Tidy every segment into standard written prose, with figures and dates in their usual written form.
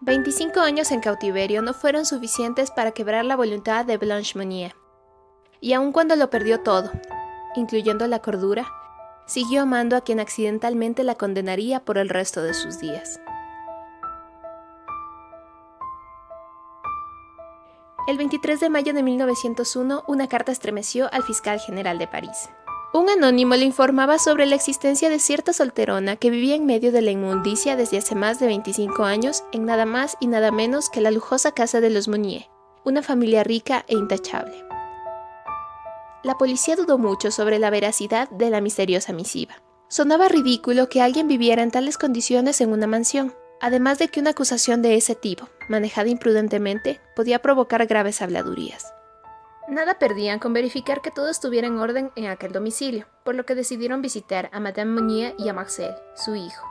25 años en cautiverio no fueron suficientes para quebrar la voluntad de Blanche Monnier. Y aun cuando lo perdió todo, incluyendo la cordura, siguió amando a quien accidentalmente la condenaría por el resto de sus días. El 23 de mayo de 1901, una carta estremeció al fiscal general de París. Un anónimo le informaba sobre la existencia de cierta solterona que vivía en medio de la inmundicia desde hace más de 25 años en nada más y nada menos que la lujosa casa de los Monnier, una familia rica e intachable. La policía dudó mucho sobre la veracidad de la misteriosa misiva. Sonaba ridículo que alguien viviera en tales condiciones en una mansión, además de que una acusación de ese tipo, manejada imprudentemente, podía provocar graves habladurías. Nada perdían con verificar que todo estuviera en orden en aquel domicilio, por lo que decidieron visitar a Madame Monnier y a Marcel, su hijo.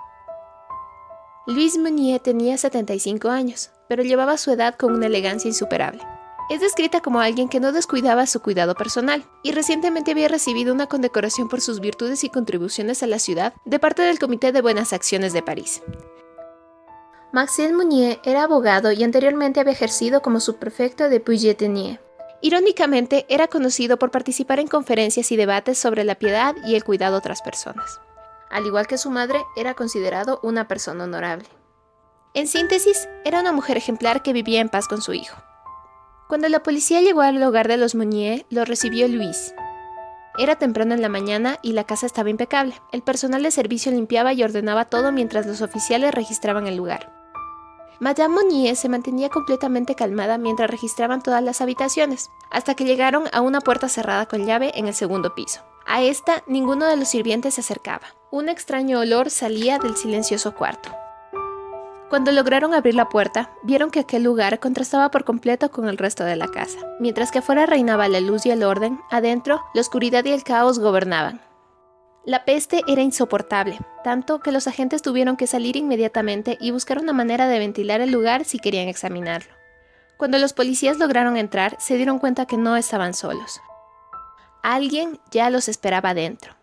Louise Monnier tenía 75 años, pero llevaba su edad con una elegancia insuperable. Es descrita como alguien que no descuidaba su cuidado personal, y recientemente había recibido una condecoración por sus virtudes y contribuciones a la ciudad de parte del Comité de Buenas Acciones de París. Marcel Monnier era abogado y anteriormente había ejercido como subprefecto de Puy-de-Dôme. Irónicamente, era conocido por participar en conferencias y debates sobre la piedad y el cuidado de otras personas. Al igual que su madre, era considerado una persona honorable. En síntesis, era una mujer ejemplar que vivía en paz con su hijo. Cuando la policía llegó al hogar de los Monnier, lo recibió Louise. Era temprano en la mañana y la casa estaba impecable. El personal de servicio limpiaba y ordenaba todo mientras los oficiales registraban el lugar. Madame Monnier se mantenía completamente calmada mientras registraban todas las habitaciones, hasta que llegaron a una puerta cerrada con llave en el segundo piso. A esta, ninguno de los sirvientes se acercaba. Un extraño olor salía del silencioso cuarto. Cuando lograron abrir la puerta, vieron que aquel lugar contrastaba por completo con el resto de la casa. Mientras que afuera reinaba la luz y el orden, adentro, la oscuridad y el caos gobernaban. La peste era insoportable, tanto que los agentes tuvieron que salir inmediatamente y buscar una manera de ventilar el lugar si querían examinarlo. Cuando los policías lograron entrar, se dieron cuenta que no estaban solos. Alguien ya los esperaba dentro.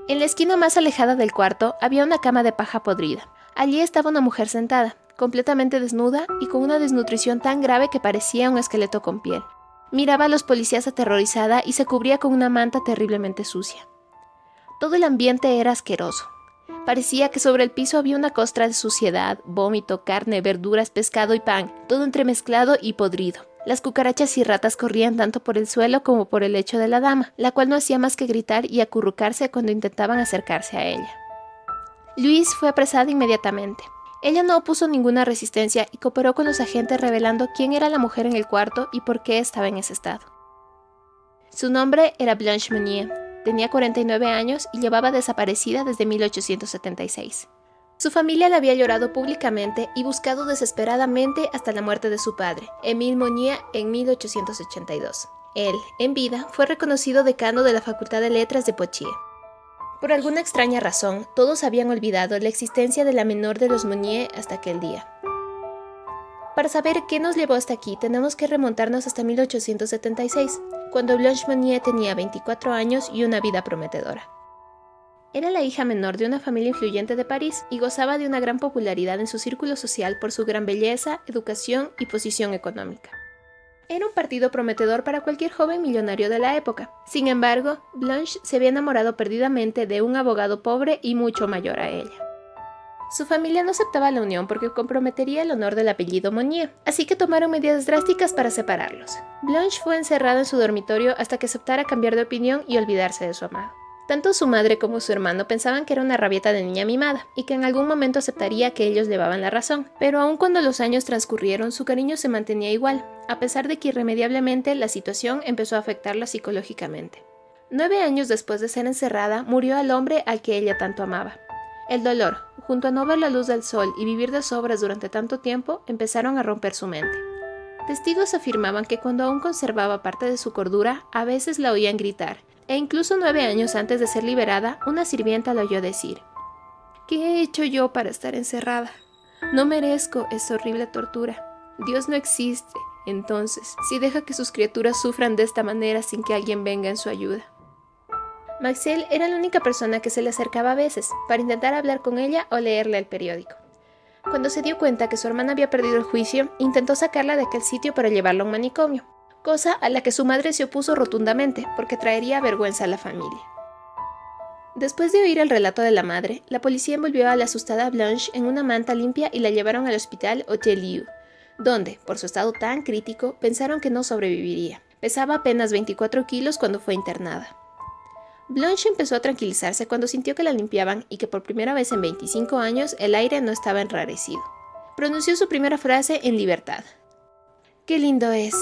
En la esquina más alejada del cuarto había una cama de paja podrida. Allí estaba una mujer sentada, completamente desnuda y con una desnutrición tan grave que parecía un esqueleto con piel. Miraba a los policías aterrorizada y se cubría con una manta terriblemente sucia. Todo el ambiente era asqueroso. Parecía que sobre el piso había una costra de suciedad, vómito, carne, verduras, pescado y pan, todo entremezclado y podrido. Las cucarachas y ratas corrían tanto por el suelo como por el lecho de la dama, la cual no hacía más que gritar y acurrucarse cuando intentaban acercarse a ella. Louise fue apresada inmediatamente. Ella no opuso ninguna resistencia y cooperó con los agentes revelando quién era la mujer en el cuarto y por qué estaba en ese estado. Su nombre era Blanche Monnier. Tenía 49 años y llevaba desaparecida desde 1876. Su familia la había llorado públicamente y buscado desesperadamente hasta la muerte de su padre, Émile Monnier, en 1882. Él, en vida, fue reconocido decano de la Facultad de Letras de Poitiers. Por alguna extraña razón, todos habían olvidado la existencia de la menor de los Monnier hasta aquel día. Para saber qué nos llevó hasta aquí, tenemos que remontarnos hasta 1876, cuando Blanche Monnier tenía 24 años y una vida prometedora. Era la hija menor de una familia influyente de París y gozaba de una gran popularidad en su círculo social por su gran belleza, educación y posición económica. Era un partido prometedor para cualquier joven millonario de la época. Sin embargo, Blanche se había enamorado perdidamente de un abogado pobre y mucho mayor a ella. Su familia no aceptaba la unión porque comprometería el honor del apellido Monnier, así que tomaron medidas drásticas para separarlos. Blanche fue encerrada en su dormitorio hasta que aceptara cambiar de opinión y olvidarse de su amado. Tanto su madre como su hermano pensaban que era una rabieta de niña mimada y que en algún momento aceptaría que ellos llevaban la razón, pero aun cuando los años transcurrieron, su cariño se mantenía igual, a pesar de que irremediablemente la situación empezó a afectarla psicológicamente. 9 años después de ser encerrada, murió el hombre al que ella tanto amaba. El dolor, junto a no ver la luz del sol y vivir de sobras durante tanto tiempo, empezaron a romper su mente. Testigos afirmaban que cuando aún conservaba parte de su cordura, a veces la oían gritar, e incluso 9 años antes de ser liberada, una sirvienta la oyó decir: ¿Qué he hecho yo para estar encerrada? No merezco esta horrible tortura. Dios no existe, entonces, si deja que sus criaturas sufran de esta manera sin que alguien venga en su ayuda. Marcel era la única persona que se le acercaba a veces para intentar hablar con ella o leerle el periódico. Cuando se dio cuenta que su hermana había perdido el juicio, intentó sacarla de aquel sitio para llevarla a un manicomio, cosa a la que su madre se opuso rotundamente porque traería vergüenza a la familia. Después de oír el relato de la madre, la policía envolvió a la asustada Blanche en una manta limpia y la llevaron al hospital Hotel-Dieu, donde, por su estado tan crítico, pensaron que no sobreviviría. Pesaba apenas 24 kilos cuando fue internada. Blanche empezó a tranquilizarse cuando sintió que la limpiaban y que por primera vez en 25 años el aire no estaba enrarecido. Pronunció su primera frase en libertad. ¡Qué lindo es!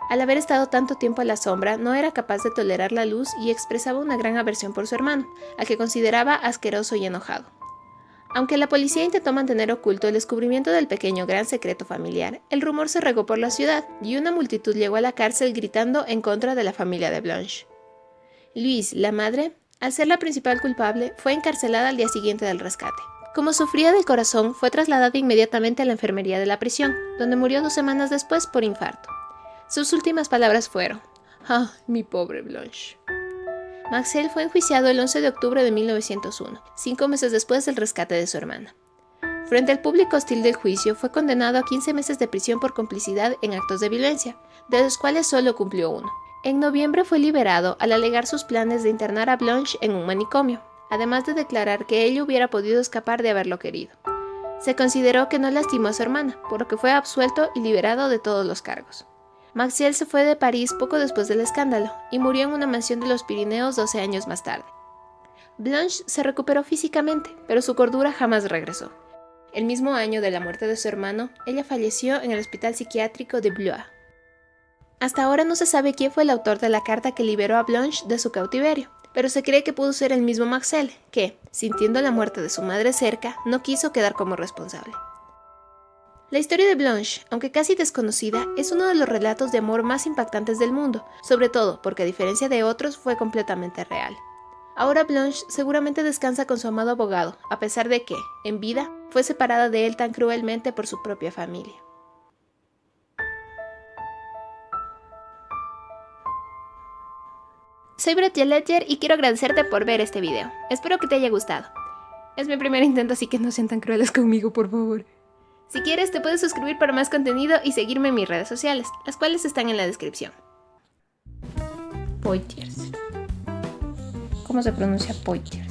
Al haber estado tanto tiempo a la sombra, no era capaz de tolerar la luz y expresaba una gran aversión por su hermano, al que consideraba asqueroso y enojado. Aunque la policía intentó mantener oculto el descubrimiento del pequeño gran secreto familiar, el rumor se regó por la ciudad y una multitud llegó a la cárcel gritando en contra de la familia de Blanche. Louise, la madre, al ser la principal culpable, fue encarcelada al día siguiente del rescate. Como sufría del corazón, fue trasladada inmediatamente a la enfermería de la prisión, donde murió 2 semanas después por infarto. Sus últimas palabras fueron: «Ah, mi pobre Blanche». Maxel fue enjuiciado el 11 de octubre de 1901, 5 meses después del rescate de su hermana. Frente al público hostil del juicio, fue condenado a 15 meses de prisión por complicidad en actos de violencia, de los cuales solo cumplió 1. En noviembre fue liberado al alegar sus planes de internar a Blanche en un manicomio, además de declarar que ella hubiera podido escapar de haberlo querido. Se consideró que no lastimó a su hermana, por lo que fue absuelto y liberado de todos los cargos. Maxiel se fue de París poco después del escándalo y murió en una mansión de los Pirineos 12 años más tarde. Blanche se recuperó físicamente, pero su cordura jamás regresó. El mismo año de la muerte de su hermano, ella falleció en el hospital psiquiátrico de Blois. Hasta ahora no se sabe quién fue el autor de la carta que liberó a Blanche de su cautiverio, pero se cree que pudo ser el mismo Maxel, que, sintiendo la muerte de su madre cerca, no quiso quedar como responsable. La historia de Blanche, aunque casi desconocida, es uno de los relatos de amor más impactantes del mundo, sobre todo porque a diferencia de otros fue completamente real. Ahora Blanche seguramente descansa con su amado abogado, a pesar de que, en vida, fue separada de él tan cruelmente por su propia familia. Soy Brettia Ledger y quiero agradecerte por ver este video. Espero que te haya gustado. Es mi primer intento, así que no sean tan crueles conmigo, por favor. Si quieres, te puedes suscribir para más contenido y seguirme en mis redes sociales, las cuales están en la descripción. Poitiers. ¿Cómo se pronuncia Poitiers?